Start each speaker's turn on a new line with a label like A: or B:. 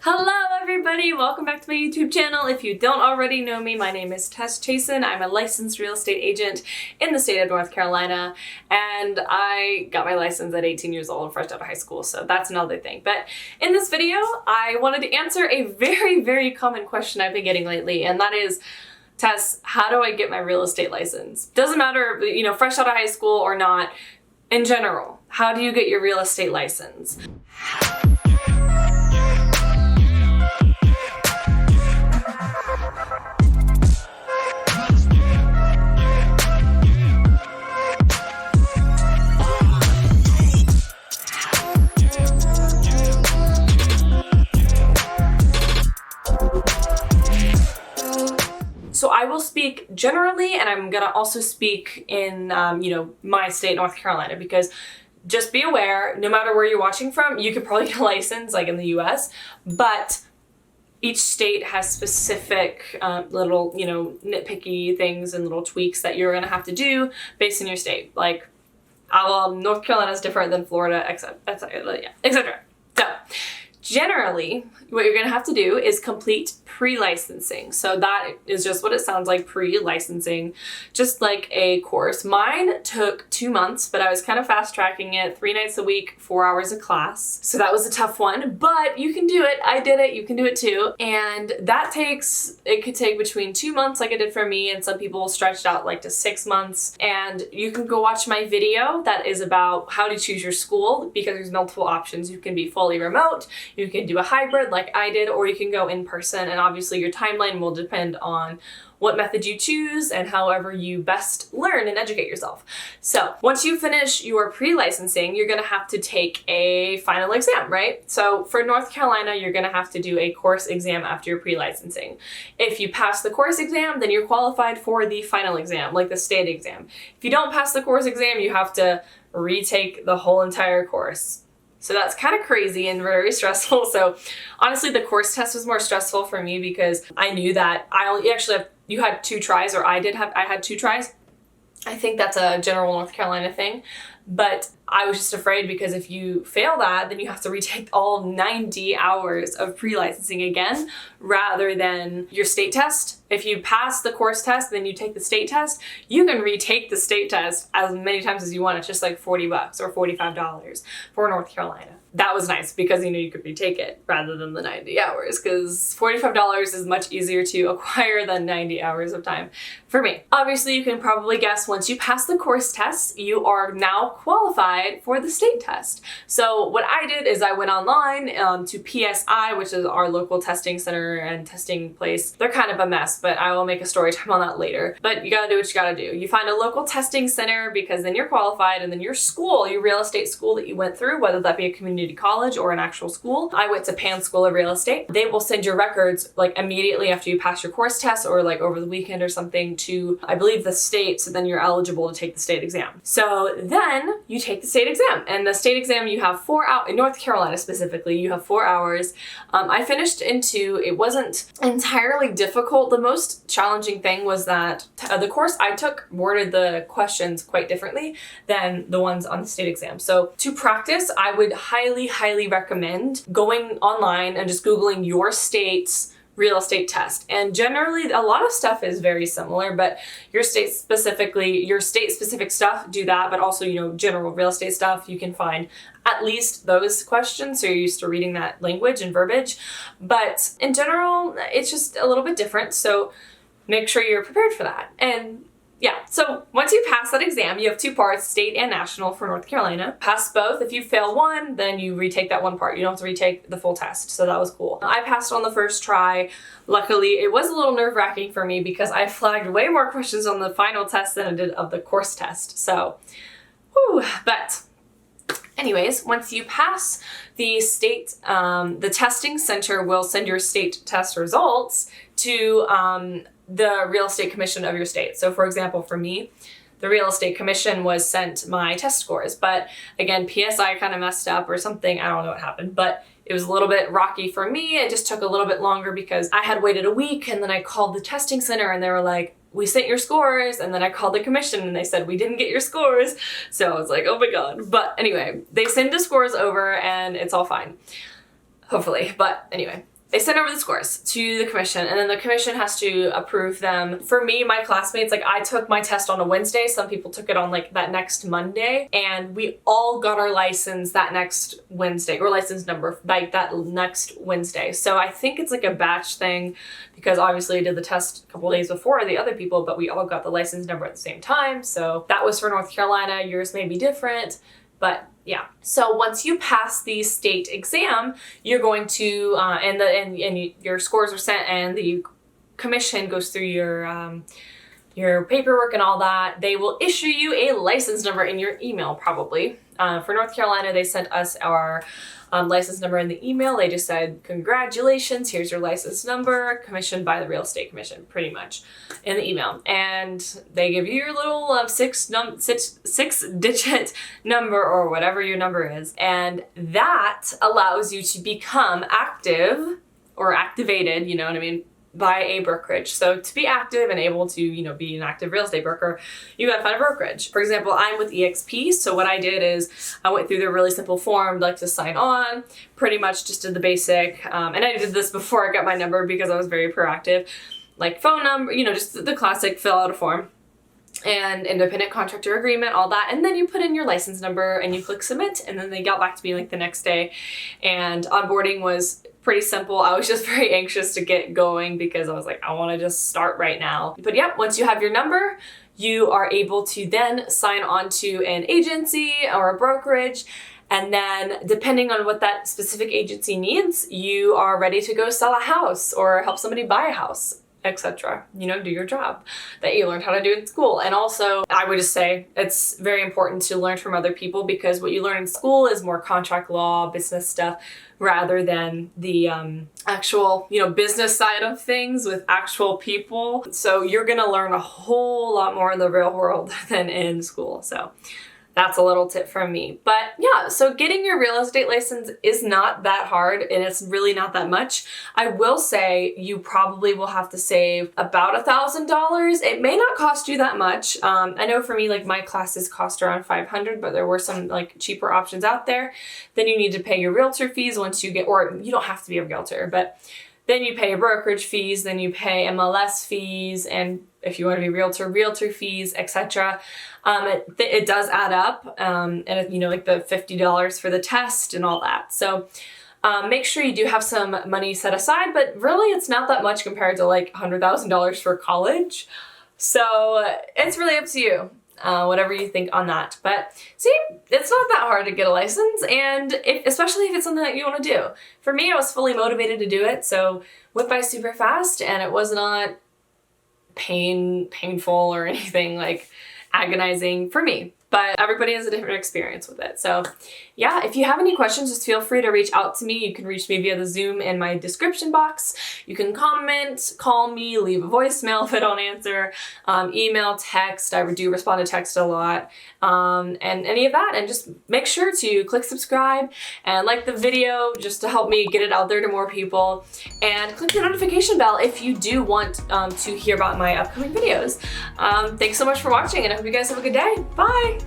A: Hello everybody, welcome back to my YouTube channel. If you don't already know me, my name is Tess Chasen. I'm a licensed real estate agent in the state of North Carolina, and I got my license at 18 years old, fresh out of high school, so that's another thing. But in this video, I wanted to answer a very common question I've been getting lately, and that is, Tess, how do I get my real estate license? Doesn't matter, fresh out of high school or not, in general, how do you get your real estate license? So I will speak generally, and I'm gonna also speak in, my state, North Carolina, because just be aware, no matter where you're watching from, you could probably get a license like in the US, but each state has specific little, nitpicky things and little tweaks that you're gonna have to do based on your state. Like, North Carolina is different than Florida, etc. So, generally, what you're gonna have to do is complete pre-licensing. So that is just what it sounds like, pre-licensing, just like a course. Mine took 2 months, but I was kind of fast tracking it, 3 nights a week, 4 hours of class. So that was a tough one, but you can do it. I did it, you can do it too. And it could take between 2 months like it did for me, and some people stretched out like to 6 months. And you can go watch my video that is about how to choose your school, because there's multiple options. You can be fully remote, you can do a hybrid like I did, or you can go in person, and obviously your timeline will depend on what method you choose and however you best learn and educate yourself. So once you finish your pre-licensing, you're gonna have to take a final exam, right? So for North Carolina, you're gonna have to do a course exam after your pre-licensing. If you pass the course exam, then you're qualified for the final exam, like the state exam. If you don't pass the course exam, you have to retake the whole entire course. So that's kind of crazy and very stressful. So honestly, the course test was more stressful for me because I knew that you had 2 tries, or I had 2 tries. I think that's a general North Carolina thing, but I was just afraid because if you fail that, then you have to retake all 90 hours of pre-licensing again, rather than your state test. If you pass the course test, then you take the state test, you can retake the state test as many times as you want. It's just like $40 or $45 for North Carolina. That was nice because you could retake it rather than the 90 hours, because $45 is much easier to acquire than 90 hours of time for me. Obviously, you can probably guess once you pass the course test, you are now qualified for the state test. So what I did is I went online to PSI, which is our local testing center and testing place. They're kind of a mess, but I will make a story time on that later. But you gotta do what you gotta do. You find a local testing center, because then you're qualified, and then your school, your real estate school that you went through, whether that be a community college or an actual school. I went to Pan School of Real Estate. They will send your records like immediately after you pass your course test, or like over the weekend or something, to, I believe, the state, so then you're eligible to take the state exam. So then you take the state exam, and the state exam, you have 4 hours, in North Carolina specifically, you have 4 hours. I finished it wasn't entirely difficult. The most challenging thing was that the course I took worded the questions quite differently than the ones on the state exam. So to practice, I would highly recommend going online and just Googling your state's real estate test. And generally, a lot of stuff is very similar, but your state specific stuff, do that, but also, general real estate stuff, you can find at least those questions, so you're used to reading that language and verbiage. But in general, it's just a little bit different, so make sure you're prepared for that. And yeah, so once you pass that exam, you have 2 parts, state and national for North Carolina. Pass both. If you fail one, then you retake that one part. You don't have to retake the full test, so that was cool. I passed on the first try. Luckily, it was a little nerve-wracking for me because I flagged way more questions on the final test than I did of the course test. So, but anyways, once you pass the state, the testing center will send your state test results to the real estate commission of your state. So for example, for me, the real estate commission was sent my test scores, but again, PSI kind of messed up or something. I don't know what happened, but it was a little bit rocky for me. It just took a little bit longer because I had waited a week, and then I called the testing center and they were like, we sent your scores, and then I called the commission and they said, we didn't get your scores. So I was like, oh my God. But anyway, they send the scores over and it's all fine. Hopefully. But anyway, they send over the scores to the commission, and then the commission has to approve them. For me, my classmates, like I took my test on a Wednesday. Some people took it on like that next Monday, and we all got our license that next Wednesday, or license number like that next Wednesday. So I think it's like a batch thing, because obviously I did the test a couple days before the other people, but we all got the license number at the same time. So that was for North Carolina. Yours may be different, but yeah. So once you pass the state exam, you're going to, and your scores are sent, and the commission goes through your paperwork and all that. They will issue you a license number in your email, probably. For North Carolina, they sent us our license number in the email. They just said, congratulations, here's your license number, commissioned by the Real Estate Commission, pretty much, in the email. And they give you your little six-digit number, or whatever your number is. And that allows you to become active, or activated, you know what I mean, by a brokerage. So to be active and able to, you know, be an active real estate broker, you gotta find a brokerage. For example, I'm with EXP. So what I did is I went through the really simple form, like to sign on, pretty much just did the basic. And I did this before I got my number because I was very proactive, like phone number, you know, just the classic fill out a form, and independent contractor agreement, all that. And then you put in your license number and you click submit. And then they got back to me like the next day, and onboarding was pretty simple. I was just very anxious to get going because I was like, I want to just start right now. But yeah, once you have your number, you are able to then sign on to an agency or a brokerage. And then depending on what that specific agency needs, you are ready to go sell a house or help somebody buy a house, etc. You know, do your job that you learned how to do in school. And also, I would just say it's very important to learn from other people, because what you learn in school is more contract law, business stuff, rather than the actual, you know, business side of things with actual people. So you're gonna learn a whole lot more in the real world than in school. So that's a little tip from me. But yeah, so getting your real estate license is not that hard, and it's really not that much. I will say you probably will have to save about $1,000. It may not cost you that much. I know for me, like my classes cost around $500, but there were some like cheaper options out there. Then you need to pay your realtor fees once you get, or you don't have to be a realtor, but then you pay brokerage fees, then you pay MLS fees, and if you want to be realtor fees, etc. It does add up, and you know, like the $50 for the test and all that. So make sure you do have some money set aside, but really it's not that much compared to like $100,000 for college. So it's really up to you. Whatever you think on that. But see, it's not that hard to get a license, and especially if it's something that you want to do. For me, I was fully motivated to do it, so went by super fast, and it was not painful or anything like agonizing for me. But everybody has a different experience with it. So yeah, if you have any questions, just feel free to reach out to me. You can reach me via the Zoom in my description box. You can comment, call me, leave a voicemail if I don't answer, email, text. I do respond to text a lot, and any of that. And just make sure to click subscribe and like the video just to help me get it out there to more people. And click the notification bell if you do want to hear about my upcoming videos. Thanks so much for watching, and I hope you guys have a good day. Bye!